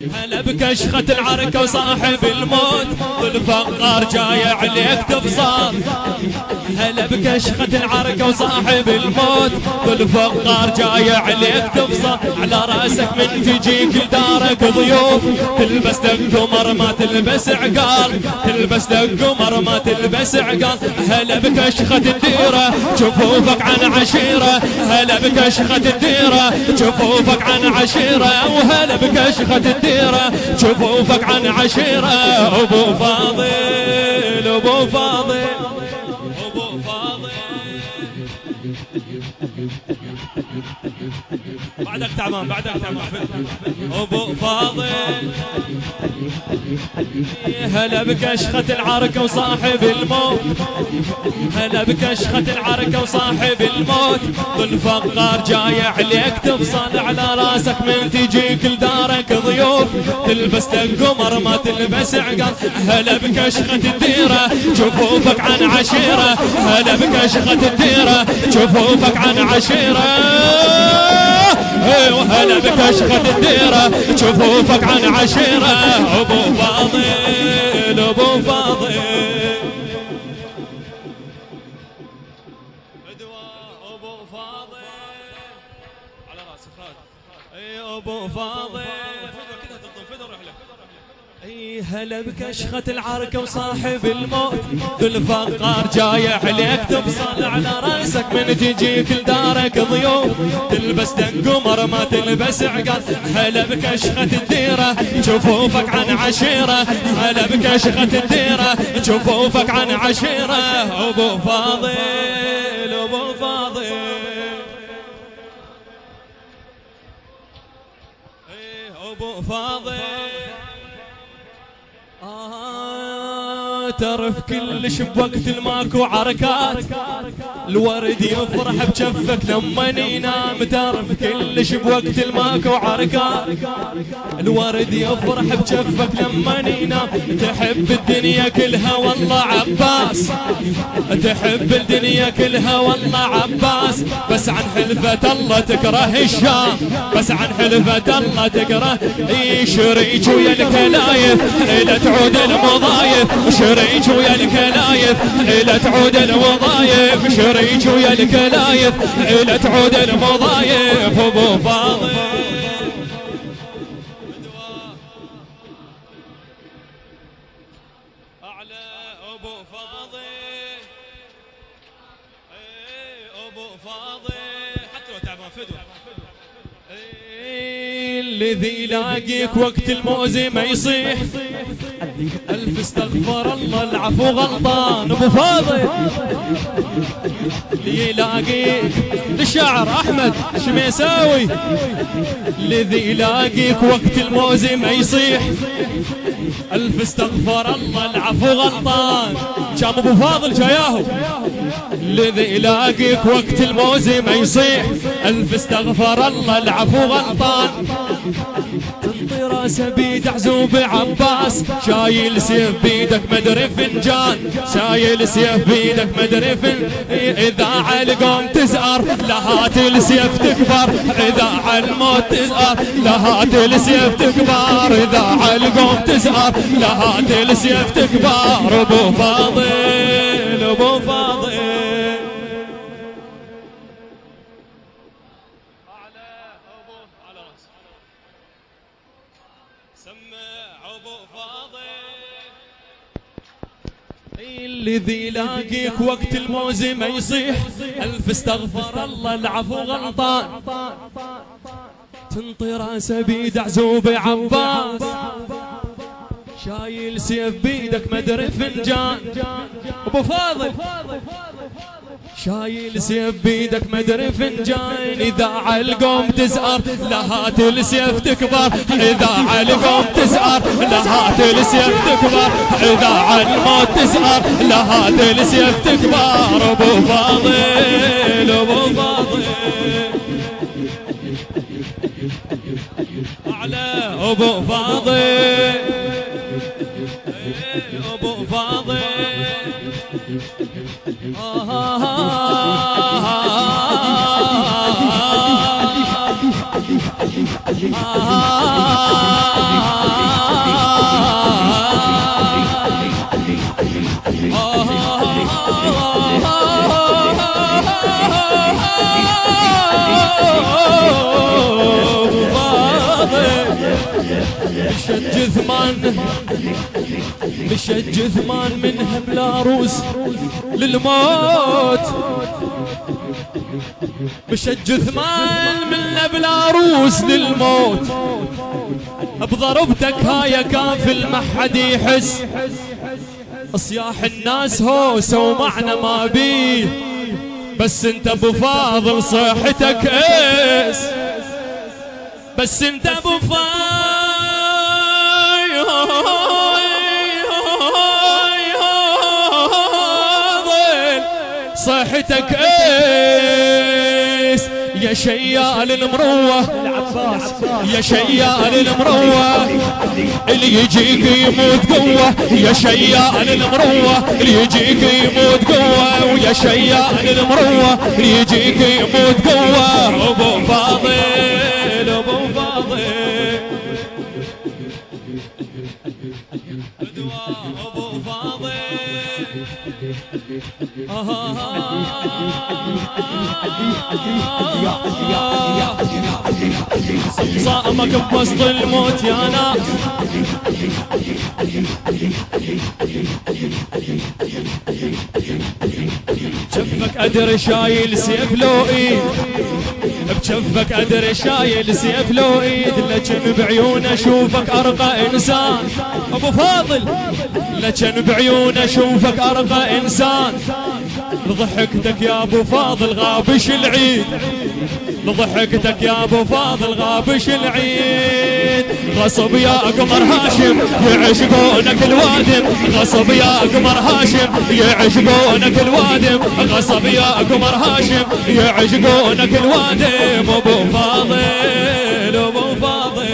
هلا بكشخة العركة وصاحب الموت والفقار جاي عليك تفصل. هلا بكشخة العركة وصاحب الموت والفقار جاي عليك تفصل. على راسك من تجيك لدارك ضيوف تلبس دق قمر ما تلبس عقال، تلبس دق قمر ما تلبس عقال. هلا بكشخة الديرة جفوفك عن عشيرة، هلا بكشخة الديرة جفوفك عن عشيرة، وهلا بكشخة الديرة جفوفك عن عشيرة. أبو فاضل أبو فاضل أبو فاضل بعدك تعبان بعدك تعبان أبو فاضل. هلا بكشخة العركة وصاحب الموت، هلا بكشخة العركة وصاحب الموت والفقار جاي عليك تفصل. على راسك من تجيك لدارك ضيوف تلبس دق قمر ما تلبس عقال. هلا بكشخة الديرة جفوفك عن عشيرة، هلا بكشخة الديرة جفوفك عن عشيرة. وهلا بكشخة الديرة جفوفك عن عشيرة. أبو فاضل أبو فاضل أبو فاضل على راسك أبو فاضل. هلا بكشخة العركة وصاحب الموت بالفقار جاي عليك تفصل. على راسك من تجيك لدارك ضيوف تلبس دق قمر ما تلبس عقال. هلا بكشخة الديرة جفوفك عن عشيرة، هلا بكشخة الديرة جفوفك عن عشيرة. أبو فاضل أبو فاضل أبو فاضل. تعرف كلش بوقت الماكو عركات الورد يفرح بجفك لما ينام. تعرف كلش بوقت الماكو عركات الورد يفرح بجفك لما ينام. تحب الدنيا كلها والله عباس، تحب الدنيا كلها والله عباس. بس عن حلفة الله تكره الشام، بس عن حلفة الله تكره. شريك ويا الكلايف لا تعود المضايف، شريك ويا الكلايف لا تعود المضايف، شريك ويا الكلايف لا تعود المضايف. أبو فاضل أعلى أبو فاضل أبو فاضل حتى لو تعبان فدوة. الذي يلاقيك وقت الموزي ما يصيح ألف استغفر الله العفو غلطان. أبو فاضل اللي يلاقيك للشاعر أحمد شميساوي، الذي يلاقيك وقت الموزي ما يصيح ألف استغفر الله العفو غلطان. شام أبو فاضل جاياهو الذي يلاقيك وقت الموزي ما يصيح ألف استغفر الله العفو غلطان. تنطي راسه بيد عزوب عباس شايل سيف بيدك مدري فنجان، شايل سيف بيدك مدري إذا علقوم تزأر لهات السيف تكبر، إذا عالموت تزأر لهات السيف تكبر، إذا علقوم تزأر لهات السيف تكبر. أبو فاضل أبو فاضل الذي يلاقيك وقت الموزي ما يصيح ألف استغفر الله العفو غلطان. تنطي راسه بيد عزوب عباس شايل سيف بيدك مدري فنجان. أبو فاضل شايل سيف بيدك مدري فنجان، إذا عالقوم تزأر لهات السيف تكبر، إذا عالقوم تزأر لهات السيف تكبر، إذا عالموت تزأر لهات السيف تكبر. أبو فاضل أبو فاضل أعلى أبو فاضل أبو فاضل آه مشت جثمان مشت جثمان منها بلا روس للموت مشت جثمان منها بلا روس للموت بضربتك هاي كافل ما حد يحس صياح الناس هوسه ومعنى ما بيه بس انت ابو فاضل صيحتك ايس بس انت ابو فاضل صيحتك ايس يا شيال المروه يا شيال المروه اللي يجيك يموت قوه يا شيال المروه اللي يجيك يموت قوه ويا شيال المروه اللي يجيك يموت قوه ابو فاضل ابو فاضل ابو فاضل صامك بوسط الموت يا ناس بجفك ادري شايل سيف لو ايد بجفك ادري شايل سيف لو ايد لكن بعيون اشوفك ارقى انسان ابو فاضل لكن بعيون اشوفك ارقى انسان لضحكتك يا ابو فاضل غابش العيد لضحكتك يا ابو فاضل غابش العيد غصب يا قمر هاشم يعشقونك الوادم غصب يا قمر هاشم يعشقونك الوادم غصب يا قمر هاشم يعشقونك الوادم ابو فاضل ابو فاضل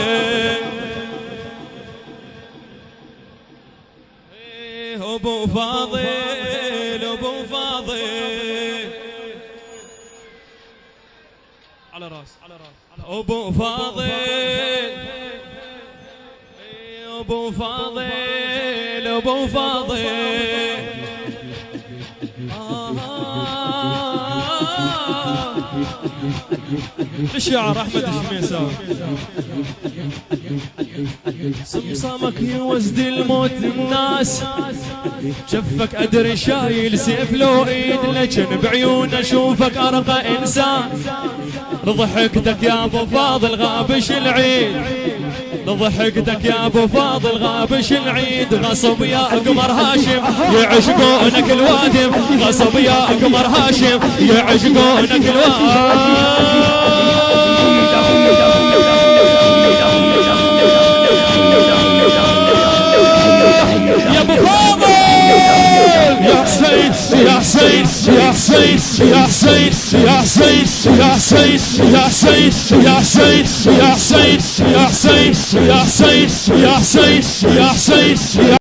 ابو فاضل ابو فاضل على راس ابو فاضل ابو فاضل ابو فاضل الشاعر احمد الشميساوي صمصامك يوزد الموت الناس شفك ادري شايل سيف لو ايد لكن بعيون اشوفك ارقى انسان لضحكتك يا ابو فاضل غابش العيد لضحكتك يا ابو فاضل غابش العيد غصب يا قمر هاشم يعشقونك الوادم غصب يا قمر هاشم يعشقونك الوادم يا ابو فاضل يا حسين يا حسين يا حسين يا حسين يا حسين يا حسين يا حسين يا حسين يا حسين يا حسين يا حسين يا حسين يا حسين